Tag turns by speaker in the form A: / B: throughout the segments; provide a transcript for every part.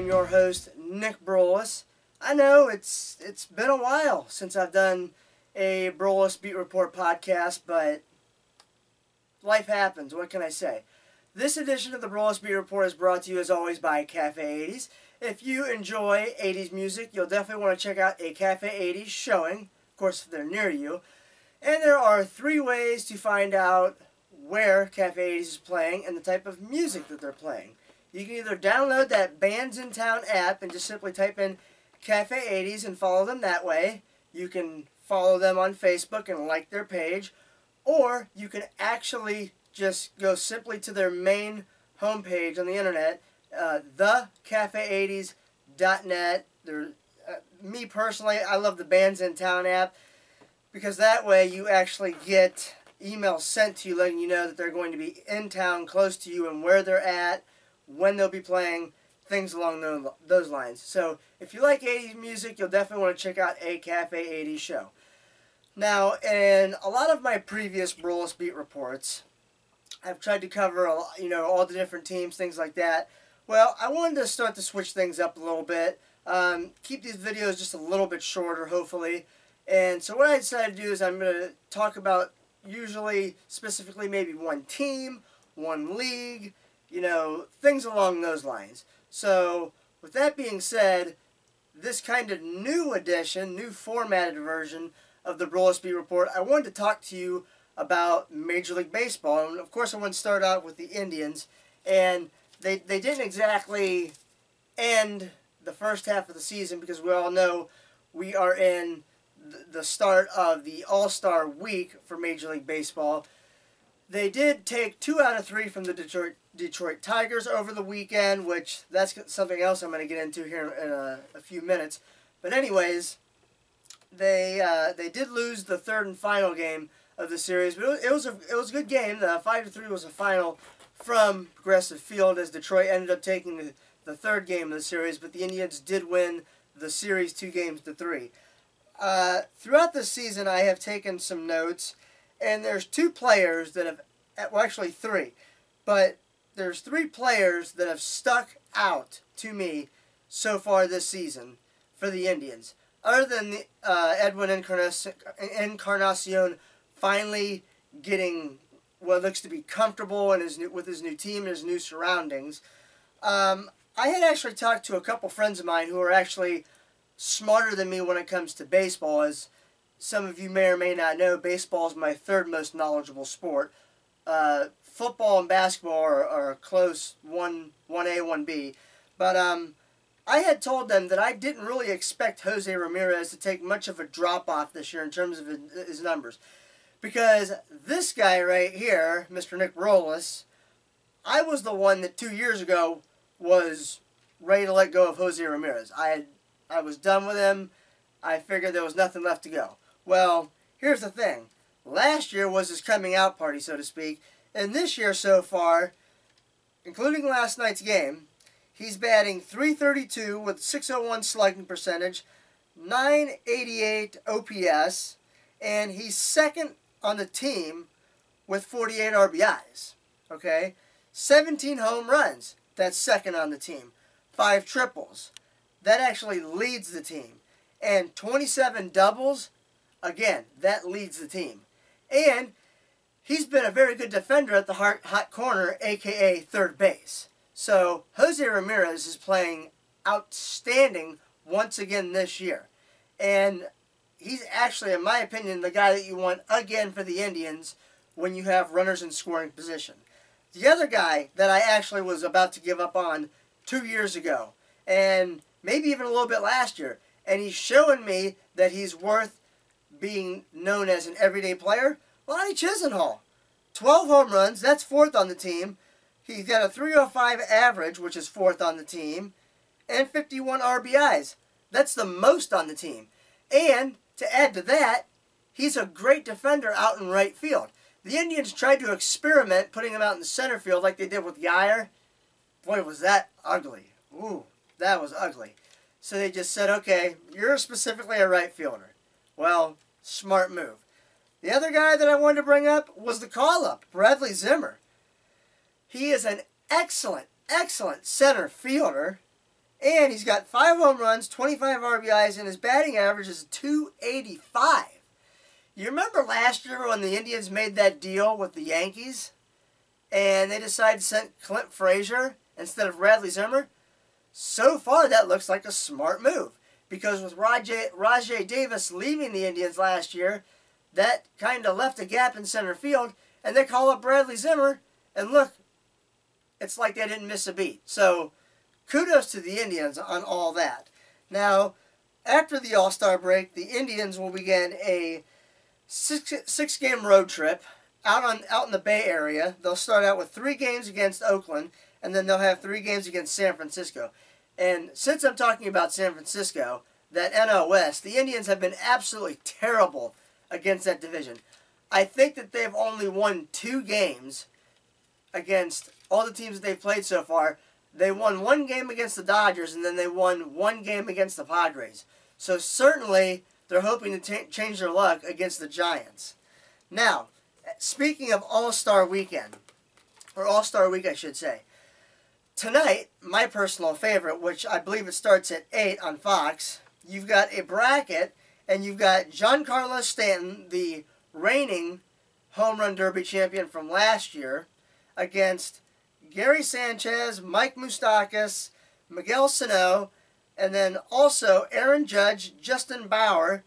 A: am your host, Nick Broulis. I know it's been a while since I've done a Broulis Beat Report podcast, but life happens. What can I say? This edition of the Broulis Beat Report is brought to you, as always, by Cafe 80s. If you enjoy 80s music, you'll definitely want to check out a Cafe 80s showing, of course, if they're near you. And there are 3 ways to find out where Cafe 80s is playing and the type of music that they're playing. You can either download that Bands in Town app and just simply type in Cafe 80s and follow them that way. You can follow them on Facebook and like their page. Or you can actually just go simply to their main homepage on the internet, thecafe80s.net. Me personally, I love the Bands in Town app because that way you actually get emails sent to you letting you know that they're going to be in town close to you and where they're at, when they'll be playing, things along those lines. So if you like 80s music, you'll definitely want to check out a Cafe 80s show. Now, in a lot of my previous Broulis Beat reports, I've tried to cover all the different teams, things like that. Well, I wanted to start to switch things up a little bit, keep these videos just a little bit shorter, hopefully. And so what I decided to do is I'm going to talk about usually, specifically, maybe one team, one league, things along those lines. So, with that being said, this kind of new edition, new formatted version of the Broulis Beat Report, I wanted to talk to you about Major League Baseball. And of course, I want to start out with the Indians. And they didn't exactly end the first half of the season because we all know we are in the start of the All-Star week for Major League Baseball. They did take 2 out of 3 from the Detroit Tigers over the weekend, which that's something else I'm going to get into here in a few minutes. But anyways, they did lose the 3rd and final game of the series, but it was a good game. The 5-3 was a final from Progressive Field as Detroit ended up taking the 3rd game of the series, but the Indians did win the series 2-3. Throughout the season, I have taken some notes, and there's 2 players that have, well, actually 3, but there's 3 players that have stuck out to me so far this season for the Indians. Other than Edwin Encarnacion finally getting what looks to be comfortable with his new team and his new surroundings, I had actually talked to a couple friends of mine who are actually smarter than me when it comes to baseball. As some of you may or may not know, baseball is my 3rd most knowledgeable sport. Football and basketball are close, 1A, 1B. But I had told them that I didn't really expect Jose Ramirez to take much of a drop-off this year in terms of his numbers. Because this guy right here, Mr. Nick Broulis, I was the one that 2 years ago was ready to let go of Jose Ramirez. I was done with him. I figured there was nothing left to go. Well, here's the thing. Last year was his coming out party, so to speak. And this year so far, including last night's game, he's batting .332 with .601 slugging percentage, .988 OPS, and he's 2nd on the team with 48 RBIs. Okay? 17 home runs. That's 2nd on the team. 5 triples. That actually leads the team. And 27 doubles, again, that leads the team. And he's been a very good defender at the hot corner, a.k.a. third base. So Jose Ramirez is playing outstanding once again this year. And he's actually, in my opinion, the guy that you want again for the Indians when you have runners in scoring position. The other guy that I actually was about to give up on 2 years ago, and maybe even a little bit last year, and he's showing me that he's worth being known as an everyday player, Lonnie Chisenhall. 12 home runs, that's 4th on the team. He's got a .305 average, which is 4th on the team, and 51 RBIs. That's the most on the team. And to add to that, he's a great defender out in right field. The Indians tried to experiment putting him out in center field like they did with Geyer. Boy, was that ugly. Ooh, that was ugly. So they just said, okay, you're specifically a right fielder. Well, smart move. The other guy that I wanted to bring up was the call-up, Bradley Zimmer. He is an excellent, excellent center fielder. And he's got 5 home runs, 25 RBIs, and his batting average is .285. You remember last year when the Indians made that deal with the Yankees? And they decided to send Clint Frazier instead of Bradley Zimmer? So far, that looks like a smart move. Because with Rajai Davis leaving the Indians last year, that kind of left a gap in center field. And they call up Bradley Zimmer, and look, it's like they didn't miss a beat. So, kudos to the Indians on all that. Now, after the All-Star break, the Indians will begin a six-game road trip out in the Bay Area. They'll start out with 3 games against Oakland, and then they'll have 3 games against San Francisco. And since I'm talking about San Francisco, that NL West, the Indians have been absolutely terrible against that division. I think that they've only won 2 games against all the teams that they've played so far. They won 1 game against the Dodgers, and then they won 1 game against the Padres. So certainly, they're hoping to change their luck against the Giants. Now, speaking of All-Star Weekend, or All-Star Week I should say, tonight, my personal favorite, which I believe it starts at 8 on Fox, you've got a bracket, and you've got Giancarlo Stanton, the reigning home run derby champion from last year, against Gary Sanchez, Mike Moustakas, Miguel Sano, and then also Aaron Judge, Justin Bauer,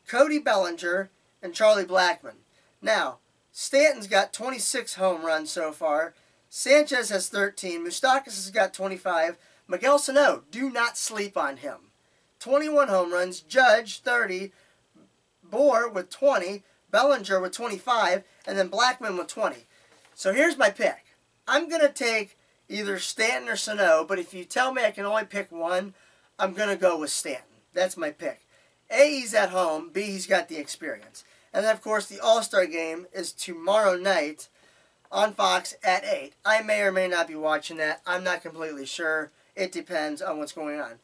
A: Cody Bellinger, and Charlie Blackmon. Now, Stanton's got 26 home runs so far. Sanchez has 13. Moustakas has got 25. Miguel Sano, do not sleep on him. 21 home runs. Judge, 30. Bohr with 20. Bellinger with 25. And then Blackmon with 20. So here's my pick. I'm going to take either Stanton or Sano, but if you tell me I can only pick one, I'm going to go with Stanton. That's my pick. A, he's at home. B, he's got the experience. And then, of course, the All-Star Game is tomorrow night on Fox at 8. I may or may not be watching that. I'm not completely sure. It depends on what's going on.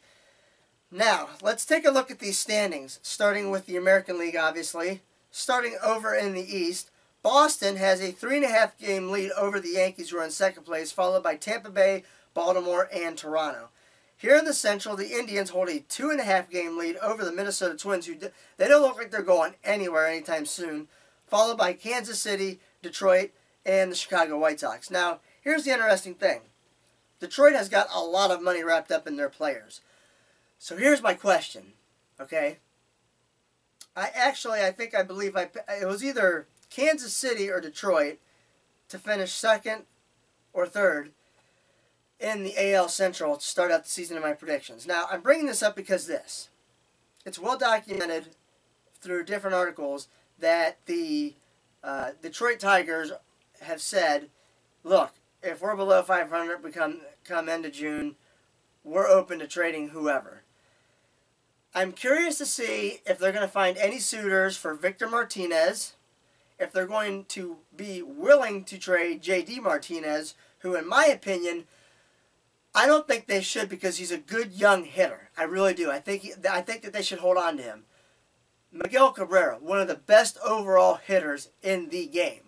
A: Now, let's take a look at these standings, starting with the American League, obviously. Starting over in the East, Boston has a 3.5 game lead over the Yankees, who are in second place, followed by Tampa Bay, Baltimore, and Toronto. Here in the Central, the Indians hold a 2.5 game lead over the Minnesota Twins, who they don't look like they're going anywhere anytime soon, followed by Kansas City, Detroit, and the Chicago White Sox. Now, here's the interesting thing. Detroit has got a lot of money wrapped up in their players. So here's my question, okay? I believe it was either Kansas City or Detroit to finish second or third in the AL Central to start out the season in my predictions. Now, I'm bringing this up because it's well documented through different articles that the Detroit Tigers have said, look, if we're below 500 come end of June, we're open to trading whoever. I'm curious to see if they're going to find any suitors for Victor Martinez, if they're going to be willing to trade J.D. Martinez, who, in my opinion, I don't think they should because he's a good young hitter. I really do. I think that they should hold on to him. Miguel Cabrera, one of the best overall hitters in the game.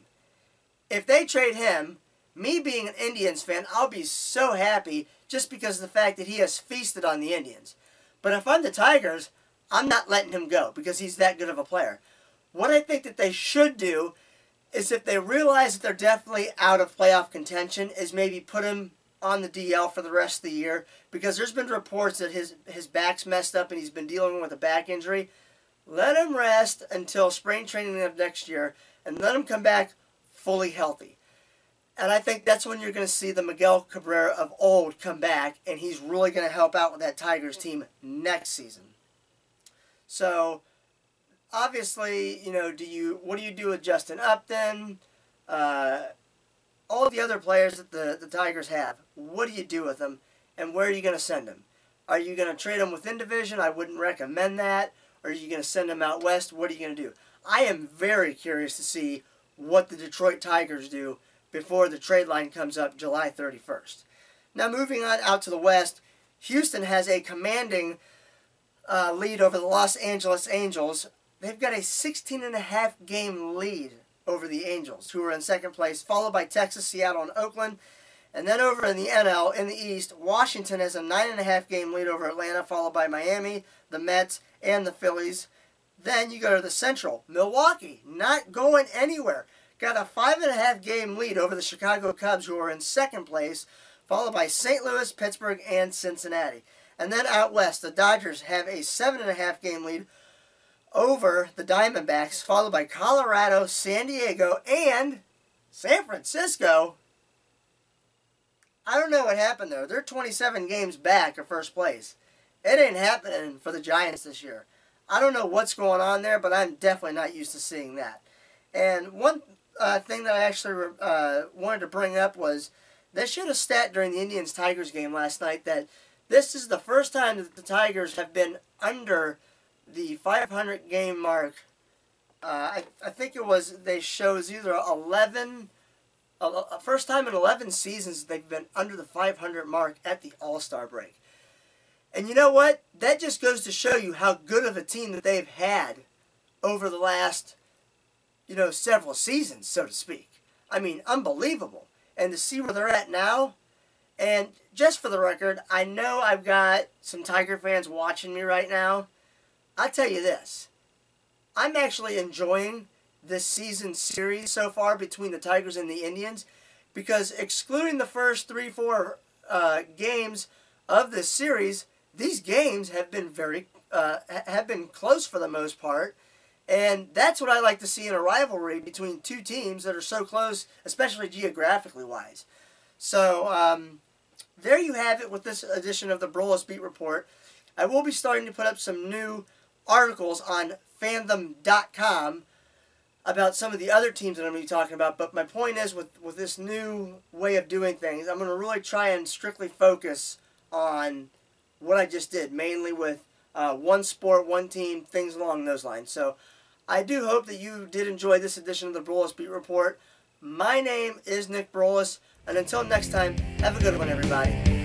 A: If they trade him, me being an Indians fan, I'll be so happy just because of the fact that he has feasted on the Indians. But if I'm the Tigers, I'm not letting him go because he's that good of a player. What I think that they should do is, if they realize that they're definitely out of playoff contention, is maybe put him on the DL for the rest of the year, because there's been reports that his back's messed up and he's been dealing with a back injury. Let him rest until spring training of next year and let him come back fully healthy. And I think that's when you're going to see the Miguel Cabrera of old come back, and he's really going to help out with that Tigers team next season. So, obviously, what do you do with Justin Upton? All the other players that the Tigers have, what do you do with them, and where are you going to send them? Are you going to trade them within division? I wouldn't recommend that. Or are you going to send them out west? What are you going to do? I am very curious to see what the Detroit Tigers do before the trade line comes up July 31st. Now, moving on out to the west, Houston has a commanding lead over the Los Angeles Angels. They've got a 16.5 game lead over the Angels, who are in second place, followed by Texas, Seattle, and Oakland. And then over in the NL, in the East, Washington has a 9.5 game lead over Atlanta, followed by Miami, the Mets, and the Phillies. Then you go to the Central. Milwaukee, not going anywhere. Got a 5.5 game lead over the Chicago Cubs, who are in second place, followed by St. Louis, Pittsburgh, and Cincinnati. And then out west, the Dodgers have a 7.5 game lead over the Diamondbacks, followed by Colorado, San Diego, and San Francisco. I don't know what happened there. They're 27 games back of first place. It ain't happening for the Giants this year. I don't know what's going on there, but I'm definitely not used to seeing that. And one thing that I actually wanted to bring up was they showed a stat during the Indians-Tigers game last night that this is the first time that the Tigers have been under the 500 game mark. I think it was, they shows either 11... first time in 11 seasons they've been under the 500 mark at the All-Star break. And you know what? That just goes to show you how good of a team that they've had over the last, several seasons, so to speak. I mean, unbelievable. And to see where they're at now, and just for the record, I know I've got some Tiger fans watching me right now. I'll tell you this. I'm actually enjoying this season series so far between the Tigers and the Indians, because excluding the first 3-4 games of this series, these games have been have been close for the most part, and that's what I like to see in a rivalry between two teams that are so close, especially geographically wise. So there you have it with this edition of the Broulis Beat Report. I will be starting to put up some new articles on fandom.com about some of the other teams that I'm going to be talking about, but my point is with this new way of doing things, I'm going to really try and strictly focus on what I just did, mainly with one sport, one team, things along those lines. So I do hope that you did enjoy this edition of the Broulis Beat Report. My name is Nick Broulis, and until next time, have a good one, everybody.